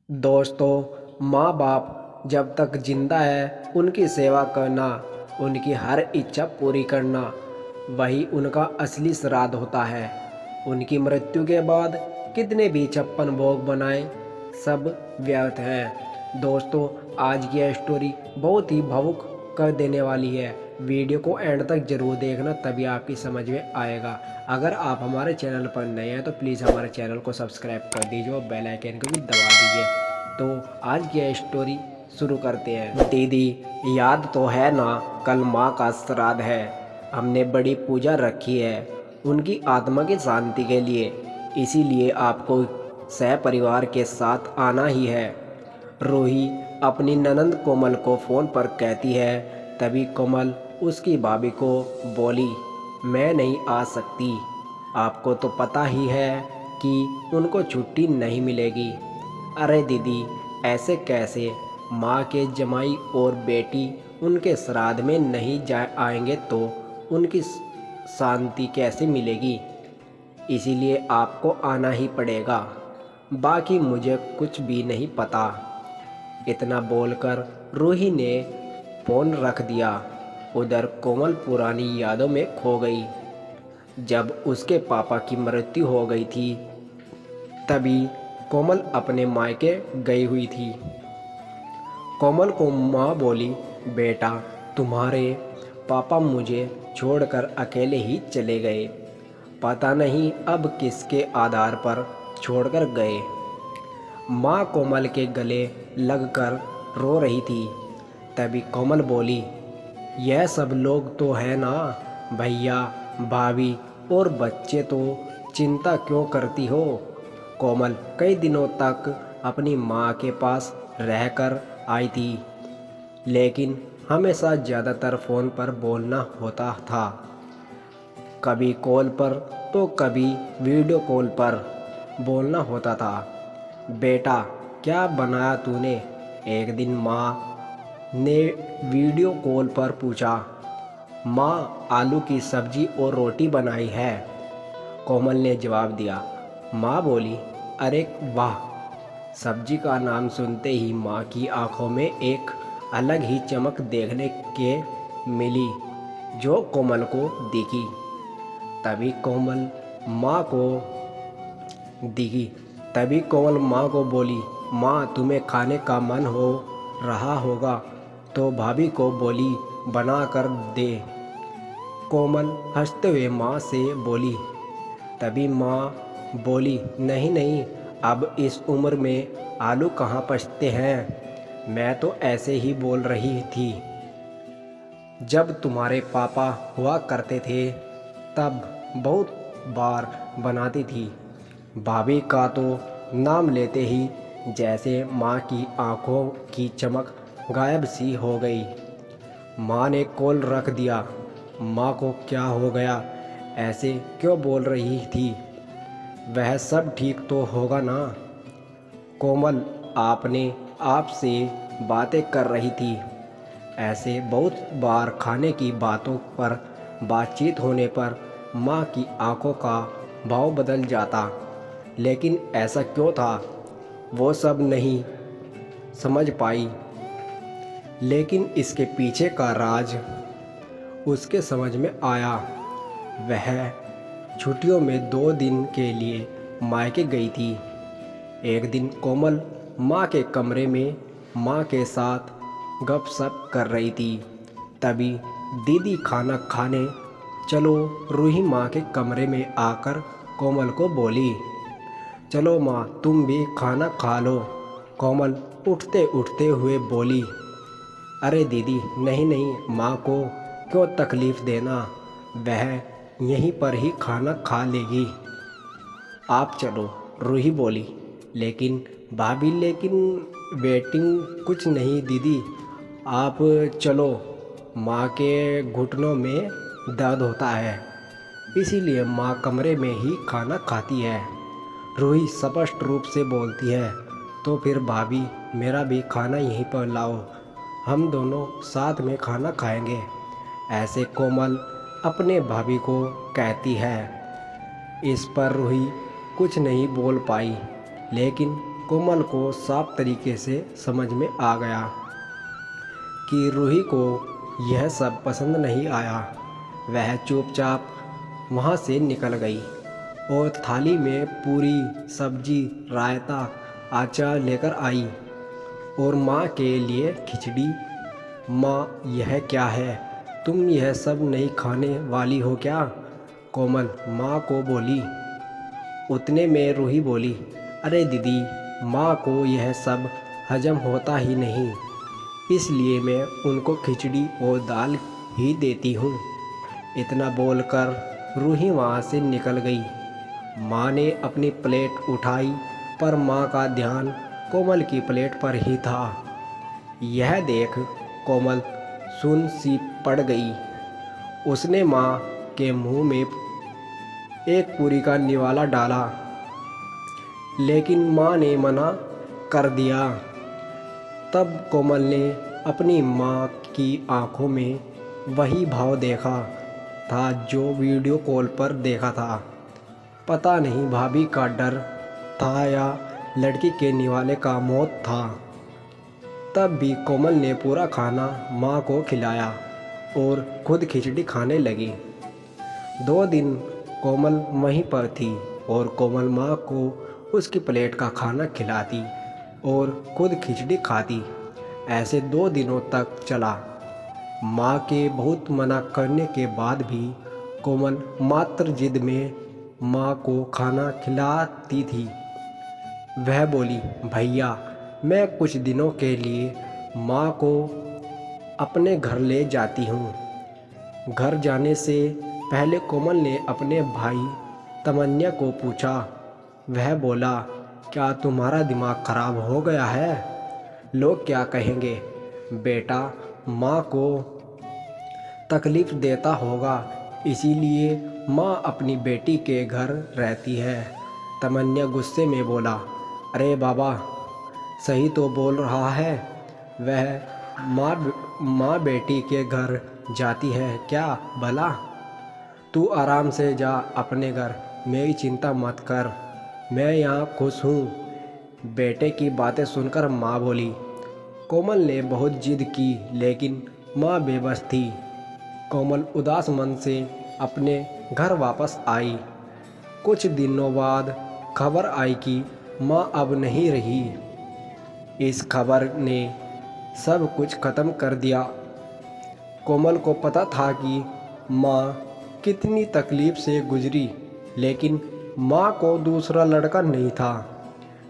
दोस्तों, माँ बाप जब तक जिंदा है उनकी सेवा करना, उनकी हर इच्छा पूरी करना, वही उनका असली श्राद्ध होता है। उनकी मृत्यु के बाद कितने भी छप्पन भोग बनाए, सब व्यर्थ हैं। दोस्तों, आज की यह स्टोरी बहुत ही भावुक कर देने वाली है। वीडियो को एंड तक जरूर देखना, तभी आपकी समझ में आएगा। अगर आप हमारे चैनल पर नए हैं तो प्लीज़ हमारे चैनल को सब्सक्राइब कर दीजिए और बेल आइकन को भी दबा दीजिए। तो आज की यह स्टोरी शुरू करते हैं। दीदी, याद तो है ना, कल माँ का श्राद्ध है। हमने बड़ी पूजा रखी है उनकी आत्मा की शांति के लिए, इसीलिए आपको सह परिवार के साथ आना ही है। रूही अपनी ननंद कोमल को फ़ोन पर कहती है। तभी कोमल उसकी भाभी को बोली, मैं नहीं आ सकती, आपको तो पता ही है कि उनको छुट्टी नहीं मिलेगी। अरे दीदी, ऐसे कैसे? माँ के जमाई और बेटी उनके श्राद्ध में नहीं जा आएंगे तो उनकी शांति कैसे मिलेगी? इसीलिए आपको आना ही पड़ेगा, बाकी मुझे कुछ भी नहीं पता। इतना बोलकर रूही ने फ़ोन रख दिया। उधर कोमल पुरानी यादों में खो गई। जब उसके पापा की मृत्यु हो गई थी तभी कोमल अपने मायके गई हुई थी। कोमल को माँ बोली, बेटा, तुम्हारे पापा मुझे छोड़कर अकेले ही चले गए। पता नहीं अब किसके आधार पर छोड़कर गए। माँ कोमल के गले लगकर रो रही थी। तभी कोमल बोली, यह सब लोग तो है ना, भैया, भाभी और बच्चे, तो चिंता क्यों करती हो? कोमल कई दिनों तक अपनी माँ के पास रहकर आई थी, लेकिन हमेशा ज़्यादातर फ़ोन पर बोलना होता था। कभी कॉल पर तो कभी वीडियो कॉल पर बोलना होता था। बेटा, क्या बनाया तूने? एक दिन माँ ने वीडियो कॉल पर पूछा। माँ, आलू की सब्जी और रोटी बनाई है, कोमल ने जवाब दिया। माँ बोली, अरे वाह! सब्जी का नाम सुनते ही माँ की आंखों में एक अलग ही चमक देखने के मिली, जो कोमल को दिखी। तभी कोमल माँ को दिखी तभी कोमल माँ को बोली, माँ, तुम्हें खाने का मन हो रहा होगा तो भाभी को बोली बना कर दे। कोमल हंसते हुए माँ से बोली। तभी माँ बोली, नहीं नहीं, अब इस उम्र में आलू कहाँ पचते हैं, मैं तो ऐसे ही बोल रही थी। जब तुम्हारे पापा हुआ करते थे तब बहुत बार बनाती थी। भाभी का तो नाम लेते ही जैसे माँ की आंखों की चमक गायब सी हो गई। माँ ने कॉल रख दिया। माँ को क्या हो गया? ऐसे क्यों बोल रही थी? वह सब ठीक तो होगा ना? कोमल आपने आपसे बातें कर रही थी। ऐसे बहुत बार खाने की बातों पर बातचीत होने पर माँ की आंखों का भाव बदल जाता, लेकिन ऐसा क्यों था वो सब नहीं समझ पाई। लेकिन इसके पीछे का राज उसके समझ में आया। वह छुट्टियों में 2 दिन के लिए मायके गई थी। एक दिन कोमल माँ के कमरे में माँ के साथ गपशप कर रही थी। तभी दीदी खाना खाने चलो, रूही माँ के कमरे में आकर कोमल को बोली, चलो माँ, तुम भी खाना खा लो। कोमल उठते उठते हुए बोली, अरे दीदी, नहीं नहीं, माँ को क्यों तकलीफ़ देना, वह यहीं पर ही खाना खा लेगी। आप चलो, रूही बोली। लेकिन भाभी, लेकिन वेटिंग कुछ नहीं दीदी, आप चलो, माँ के घुटनों में दर्द होता है, इसीलिए माँ कमरे में ही खाना खाती है। रूही स्पष्ट रूप से बोलती है, तो फिर भाभी, मेरा भी खाना यहीं पर लाओ, हम दोनों साथ में खाना खाएंगे। ऐसे कोमल अपने भाभी को कहती है। इस पर रूही कुछ नहीं बोल पाई, लेकिन कोमल को साफ तरीके से समझ में आ गया कि रूही को यह सब पसंद नहीं आया। वह चुपचाप वहाँ से निकल गई और थाली में पूरी, सब्जी, रायता, अचार लेकर आई और माँ के लिए खिचड़ी। माँ, यह क्या है? तुम यह सब नहीं खाने वाली हो क्या? कोमल माँ को बोली। उतने में रूही बोली, अरे दीदी, माँ को यह सब हजम होता ही नहीं, इसलिए मैं उनको खिचड़ी और दाल ही देती हूँ। इतना बोलकर रूही वहाँ से निकल गई। माँ ने अपनी प्लेट उठाई पर माँ का ध्यान कोमल की प्लेट पर ही था। यह देख कोमल सुन सी पड़ गई। उसने माँ के मुंह में एक पूरी का निवाला डाला, लेकिन माँ ने मना कर दिया। तब कोमल ने अपनी माँ की आंखों में वही भाव देखा था जो वीडियो कॉल पर देखा था। पता नहीं भाभी का डर था या लड़की के निवाले का मौत था। तब भी कोमल ने पूरा खाना माँ को खिलाया और खुद खिचड़ी खाने लगी। 2 दिन कोमल वहीं पर थी और कोमल माँ को उसकी प्लेट का खाना खिलाती और खुद खिचड़ी खाती। ऐसे 2 दिनों तक चला। माँ के बहुत मना करने के बाद भी कोमल मात्र जिद में माँ को खाना खिलाती थी। वह बोली, भैया, मैं कुछ दिनों के लिए माँ को अपने घर ले जाती हूँ। घर जाने से पहले कोमल ने अपने भाई तमन्या को पूछा। वह बोला, क्या तुम्हारा दिमाग खराब हो गया है? लोग क्या कहेंगे? बेटा माँ को तकलीफ़ देता होगा, इसीलिए माँ अपनी बेटी के घर रहती है। तमन्या गुस्से में बोला, अरे बाबा, सही तो बोल रहा है। वह माँ बेटी के घर जाती है क्या भला? तू आराम से जा अपने घर, मेरी चिंता मत कर, मैं यहाँ खुश हूँ। बेटे की बातें सुनकर माँ बोली। कोमल ने बहुत जिद की, लेकिन माँ बेबस थी। कोमल उदास मन से अपने घर वापस आई। कुछ दिनों बाद खबर आई कि माँ अब नहीं रही। इस खबर ने सब कुछ ख़त्म कर दिया। कोमल को पता था कि माँ कितनी तकलीफ़ से गुजरी, लेकिन माँ को दूसरा लड़का नहीं था,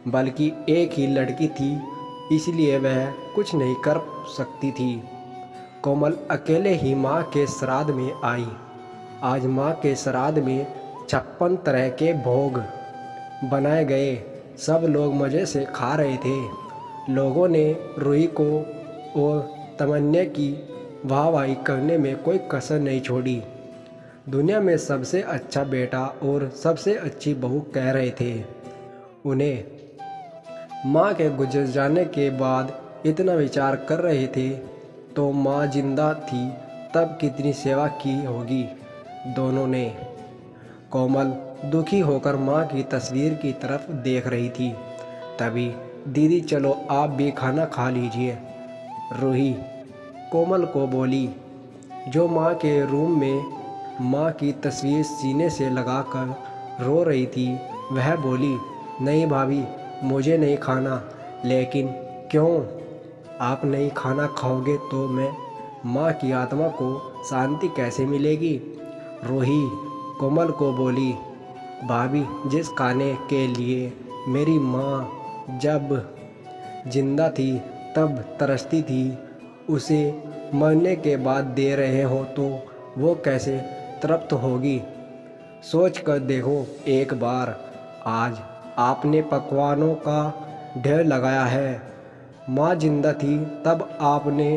बल्कि एक ही लड़की थी, इसलिए वह कुछ नहीं कर सकती थी। कोमल अकेले ही माँ के श्राद्ध में आई। आज माँ के श्राद्ध में 56 तरह के भोग बनाए गए। सब लोग मज़े से खा रहे थे। लोगों ने रूही को और तमन्या की वाहवाही करने में कोई कसर नहीं छोड़ी। दुनिया में सबसे अच्छा बेटा और सबसे अच्छी बहू कह रहे थे उन्हें। माँ के गुजर जाने के बाद इतना विचार कर रहे थे, तो माँ जिंदा थी तब कितनी सेवा की होगी दोनों ने। कोमल दुखी होकर माँ की तस्वीर की तरफ देख रही थी। तभी, दीदी चलो आप भी खाना खा लीजिए, रूही कोमल को बोली, जो माँ के रूम में माँ की तस्वीर सीने से लगाकर रो रही थी। वह बोली, नहीं भाभी, मुझे नहीं खाना। लेकिन क्यों? आप नहीं खाना खाओगे तो मैं माँ की आत्मा को शांति कैसे मिलेगी? रूही कोमल को बोली, भाभी, जिस खाने के लिए मेरी माँ जब जिंदा थी तब तरसती थी, उसे मरने के बाद दे रहे हो तो वो कैसे तृप्त होगी? सोच कर देखो एक बार। आज आपने पकवानों का ढेर लगाया है। माँ जिंदा थी तब आपने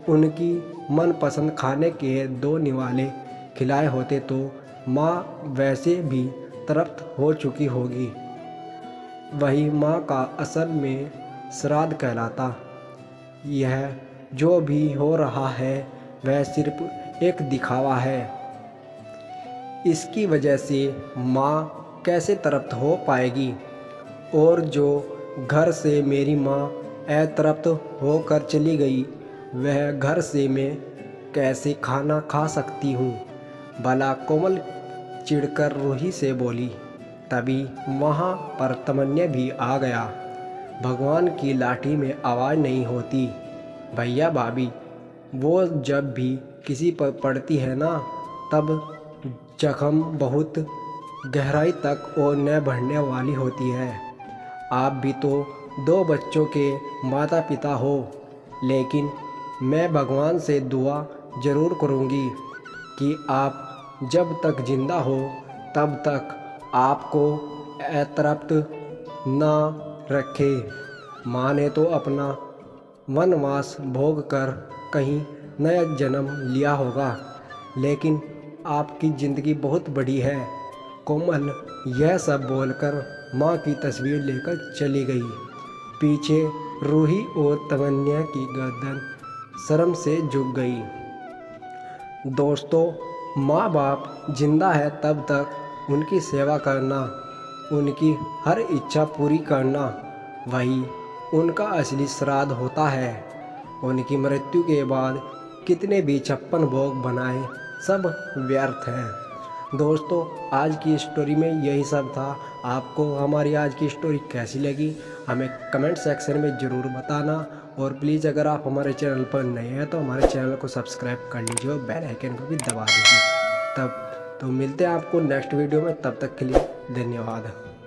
उनकी मनपसंद खाने के 2 निवाले खिलाए होते तो माँ वैसे भी तृप्त हो चुकी होगी। वही माँ का असल में श्राद्ध कहलाता। यह जो भी हो रहा है वह सिर्फ एक दिखावा है। इसकी वजह से माँ कैसे तृप्त हो पाएगी? और जो घर से मेरी माँ अतृप्त होकर चली गई, वह घर से मैं कैसे खाना खा सकती हूँ? भला कोमल चिढ़कर रूही से बोली। तभी वहाँ पर तमन्या भी आ गया। भगवान की लाठी में आवाज़ नहीं होती भैया भाभी, वो जब भी किसी पर पड़ती है ना, तब जख्म बहुत गहराई तक और न बढ़ने वाली होती है। आप भी तो 2 बच्चों के माता पिता हो, लेकिन मैं भगवान से दुआ ज़रूर करूँगी कि आप जब तक जिंदा हो तब तक आपको अतृप्त ना रखे। माँ ने तो अपना वनवास भोग कर कहीं नया जन्म लिया होगा, लेकिन आपकी ज़िंदगी बहुत बड़ी है। कोमल यह सब बोलकर माँ की तस्वीर लेकर चली गई। पीछे रूही और तमन्या की गर्दन शर्म से झुक गई। दोस्तों, माँ बाप जिंदा है तब तक उनकी सेवा करना, उनकी हर इच्छा पूरी करना, वही उनका असली श्राद्ध होता है। उनकी मृत्यु के बाद कितने भी 56 भोग बनाए सब व्यर्थ हैं। दोस्तों, आज की स्टोरी में यही सब था। आपको हमारी आज की स्टोरी कैसी लगी हमें कमेंट सेक्शन में ज़रूर बताना, और प्लीज़ अगर आप हमारे चैनल पर नए हैं तो हमारे चैनल को सब्सक्राइब कर लीजिए और बेल आइकन को भी दबा दीजिए। तब तो मिलते हैं आपको नेक्स्ट वीडियो में, तब तक के लिए धन्यवाद।